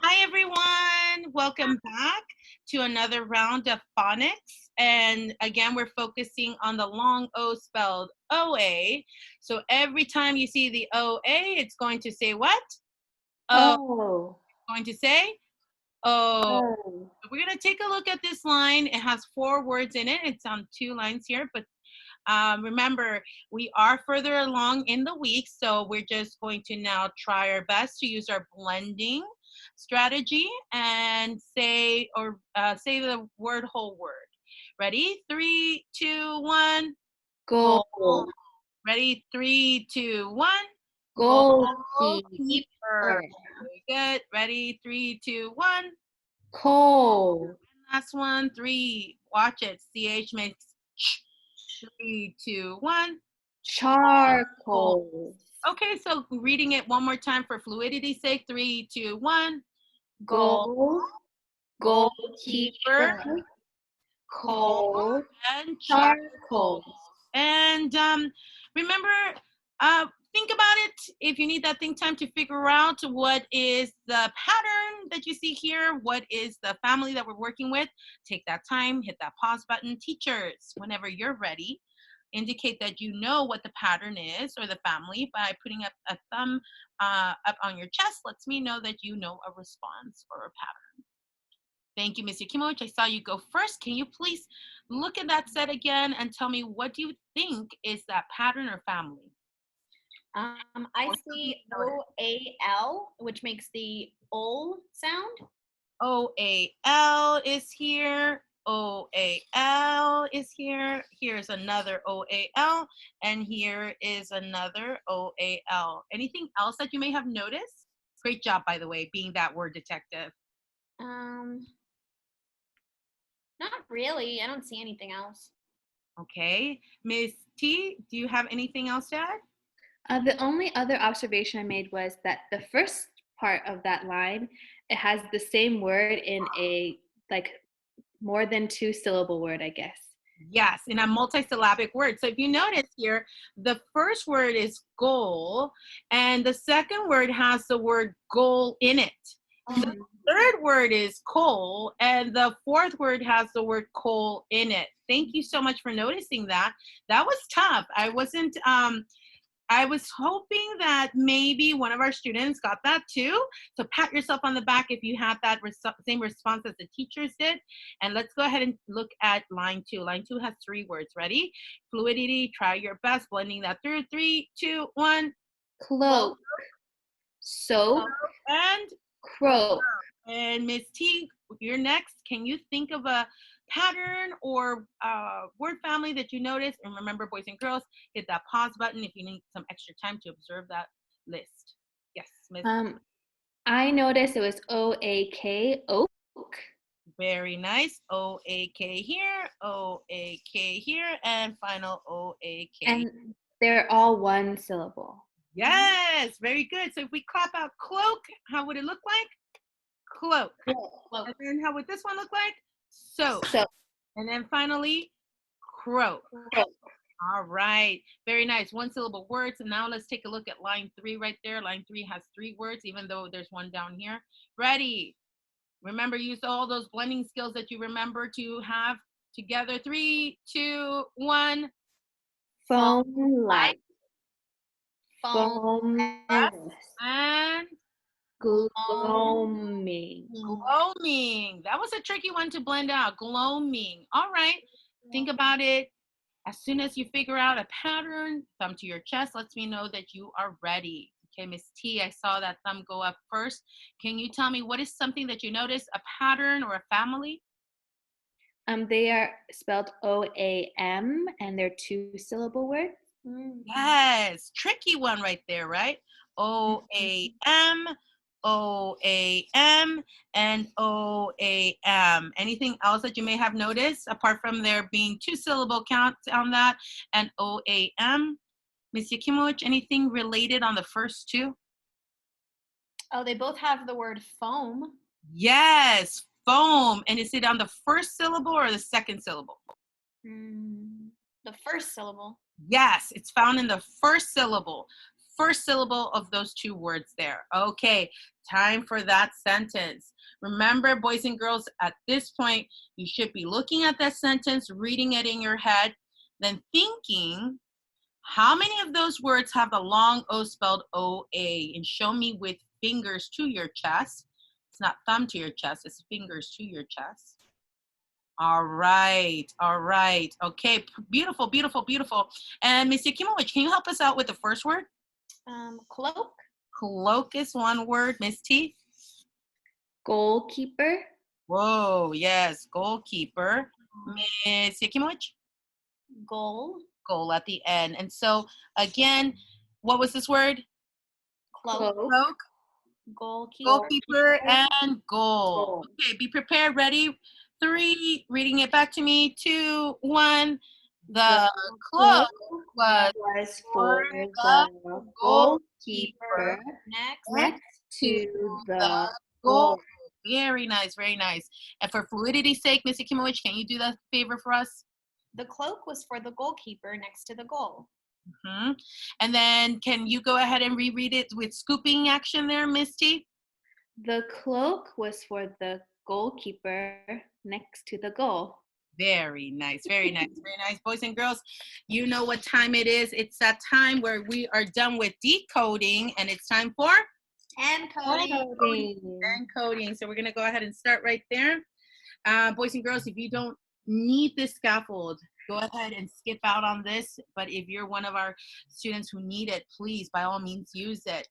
Hi, everyone. Welcome back to another round of phonics. And again, we're focusing on the long O spelled OA. So every time you see the OA, it's going to say what? Oh, Oh. going to say oh. Oh. We're going to take a look at this line. It has 4 words in it. It's on 2 lines here, but remember, we are further along in the week, so we're just going to now try our best to use our blending strategy and say the whole word. Ready? 3, 2, 1. Goal. Goal. Ready? 3, 2, 1. Goalkeeper. Goalkeeper. Very good. Ready? 3, 2, 1. Coal. Last one. 3. Watch it. CH makes 3, 2, 1. Charcoal. Okay, so reading it one more time for fluidity's sake. 3, 2, 1. Goal. Goalkeeper. Goalkeeper. Coal Coal. and Charcoal. And remember, think about it. If you need that think time to figure out what is the pattern that you see here, what is the family that we're working with, take that time, hit that pause button. Teachers, whenever you're ready, indicate that you know what the pattern is or the family by putting up a thumb up on your chest. Lets me know that you know a response or a pattern. Thank you, Ms. Yakimowicz. I saw you go first. Can you please look at that set again and tell me, what do you think is that pattern or family? I see O-A-L, which makes the ol sound. O-A-L is here. O-A-L is here. Here's another O-A-L. And here is another O-A-L. Anything else that you may have noticed? Great job, by the way, being that word detective. Not really. I don't see anything else. Okay. Ms. T, do you have anything else to add? The only other observation I made was that the first part of that line, it has the same word in a more than 2 syllable word, I guess. Yes, in a multisyllabic word. So if you notice here, the first word is goal, and the second word has the word goal in it. The third word is coal, and the fourth word has the word coal in it. Thank you so much for noticing that. That was tough. I was hoping that maybe one of our students got that too. So pat yourself on the back if you had that same response as the teachers did. And let's go ahead and look at line 2. Line 2 has 3 words. Ready? Fluidity, try your best blending that through. 3, 2, 1. Cloak. Soap. And Croak. And Ms. T, you're next. Can you think of a pattern or word family that you notice? And remember, boys and girls, hit that pause button if you need some extra time to observe that list. Yes, Ms. I noticed it was O-A-K, oak. Very nice. O-A-K here, O-A-K here, and final O-A-K. And they're all 1 syllable. Yes, very good. So if we clap out cloak, how would it look like? Cloak. Cloak. And then how would this one look like? Soap. And then finally, croak. All right. Very nice. 1 syllable words. And now let's take a look at line 3 right there. Line 3 has 3 words, even though there's 1 down here. Ready. Remember, use all those blending skills that you remember to have together. 3, 2, 1. Foam light. Foam. And gloaming. Gloaming. That was a tricky one to blend out. Gloaming. All right. Think about it. As soon as you figure out a pattern, thumb to your chest lets me know that you are ready. Okay, Miss T, I saw that thumb go up first. Can you tell me what is something that you notice, a pattern or a family? They are spelled O-A-M, and they're 2 syllable words. Yes, tricky one right there, right? O-A-M, O-A-M, and O-A-M. Anything else that you may have noticed apart from there being 2 syllable counts on that and O-A-M? Ms. Yakimowicz, anything related on the first 2? Oh, they both have the word foam. Yes, foam. And is it on the first syllable or the second syllable? The first syllable. Yes, it's found in the first syllable. first syllable of those two words there. Okay, time for that sentence. Remember, boys and girls, at this point, you should be looking at that sentence, reading it in your head, then thinking, how many of those words have the long O spelled O-A? And show me with fingers to your chest. It's not thumb to your chest, it's fingers to your chest. All right, all right. Okay, beautiful, beautiful, beautiful. And Ms. Yakimowicz, can you help us out with the first word? Cloak. Cloak is one word. Miss T? Goalkeeper. Whoa, yes, goalkeeper. Ms. Yakimowicz? Goal. Goal at the end. And so, again, what was this word? Cloak. Cloak, Goalkeeper. goalkeeper, and goal. Goal. Okay, be prepared, ready? 3, reading it back to me. 2, 1. The cloak was for the goalkeeper Next. to the goal. goal. Very nice, very nice. And for fluidity's sake, Ms. Yakimowicz, can you do that favor for us? The cloak was for the goalkeeper next to the goal. Mm-hmm. And then can you go ahead and reread it with scooping action there, Miss T? The cloak was for the goalkeeper next to the goal. Very nice, very nice, very nice. Boys and girls, you know what time it is. It's that time where we are done with decoding, and it's time for Encoding. encoding. So we're going to go ahead and start right there. Boys and girls, if you don't need this scaffold, go ahead and skip out on this. But if you're one of our students who need it, please, by all means, use it.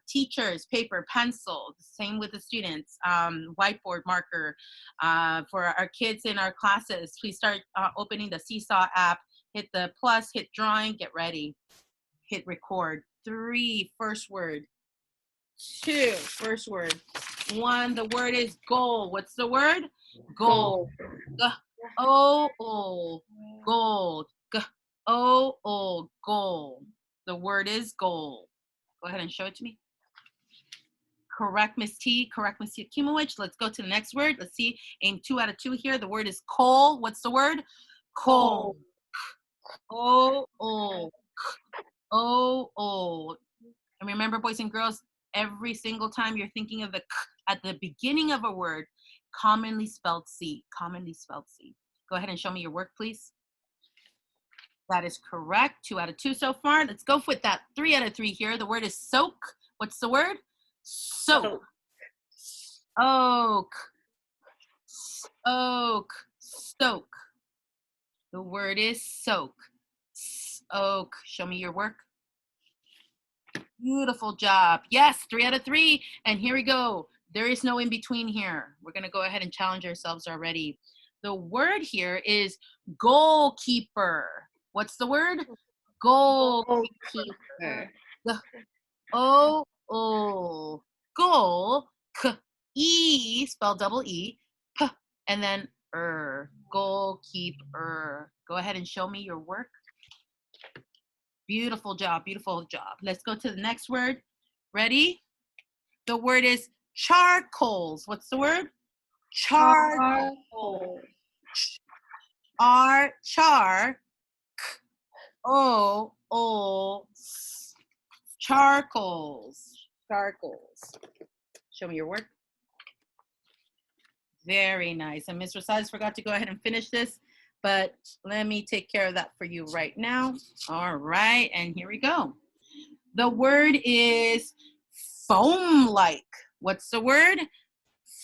Teachers, paper, pencil, same with the students, whiteboard marker. For our kids in our classes, please start opening the Seesaw app, hit the plus, hit drawing, get ready, hit record. 3, first word. 2, first word. 1, the word is goal. What's the word? Goal. O-O, gold. O-O, goal. The word is goal. Go ahead and show it to me. Correct, Miss T. Correct, Miss Yakimowicz. Let's go to the next word. Let's see. Aim 2 out of 2 here. The word is coal. What's the word? Coal. O-O. O-O. And remember, boys and girls, every single time you're thinking of the k at the beginning of a word, commonly spelled C. Commonly spelled C. Go ahead and show me your work, please. That is correct. 2 out of 2 so far. Let's go with that 3 out of 3 here. The word is soak. What's the word? Soak. Oak. Oak. Soak. The word is soak. Oak. Show me your work. Beautiful job. Yes, 3 out of 3. And here we go. There is no in between here. We're going to go ahead and challenge ourselves already. The word here is goalkeeper. What's the word? Goalkeeper. O-O. Goal. K-E, spelled double E. P, and then goalkeeper. Go ahead and show me your work. Beautiful job, beautiful job. Let's go to the next word. Ready? The word is charcoals. What's the word? Charcoal. Char. O. Charcoals. Charcoals. Show me your work. Very nice. And Ms. Rosales forgot to go ahead and finish this, but let me take care of that for you right now. All right, and here we go. The word is foam-like. What's the word?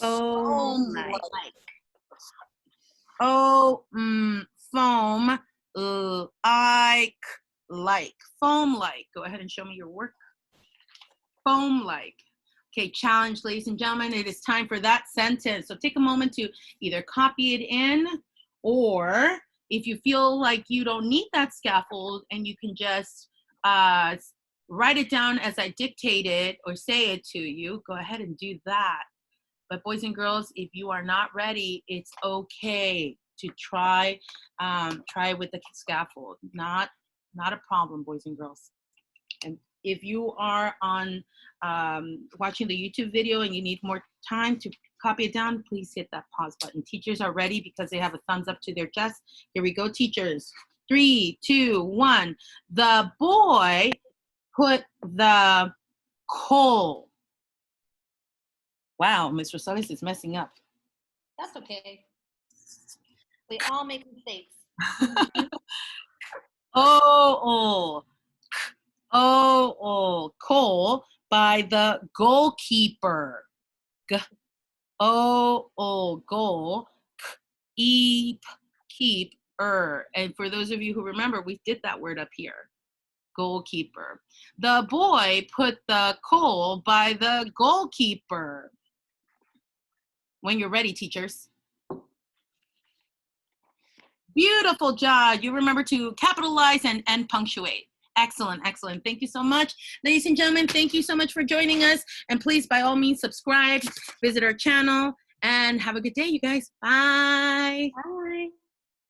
Foam-like. Foam, like. Foam-like. Go ahead and show me your work. Foam-like. Okay, challenge, ladies and gentlemen. It is time for that sentence. So take a moment to either copy it in, or if you feel like you don't need that scaffold and you can just write it down as I dictate it or say it to you, go ahead and do that. But boys and girls, if you are not ready, it's okay to try with the scaffold. Not a problem, boys and girls. And if you are on watching the YouTube video and you need more time to copy it down, please hit that pause button. Teachers are ready because they have a thumbs up to their chest. Here we go, teachers. 3, 2, 1. The boy put the coal? Wow, Ms. Rosales is messing up. That's okay. We all make mistakes. Coal by the goalkeeper. Goal. Keep. And for those of you who remember, we did that word up here. Goalkeeper. The boy put the coal by the goalkeeper. When you're ready, teachers. Beautiful job. You remember to capitalize and punctuate. Excellent. Thank you so much. Ladies and gentlemen, thank you so much for joining us. And please, by all means, subscribe, visit our channel, and have a good day, you guys. Bye. Bye.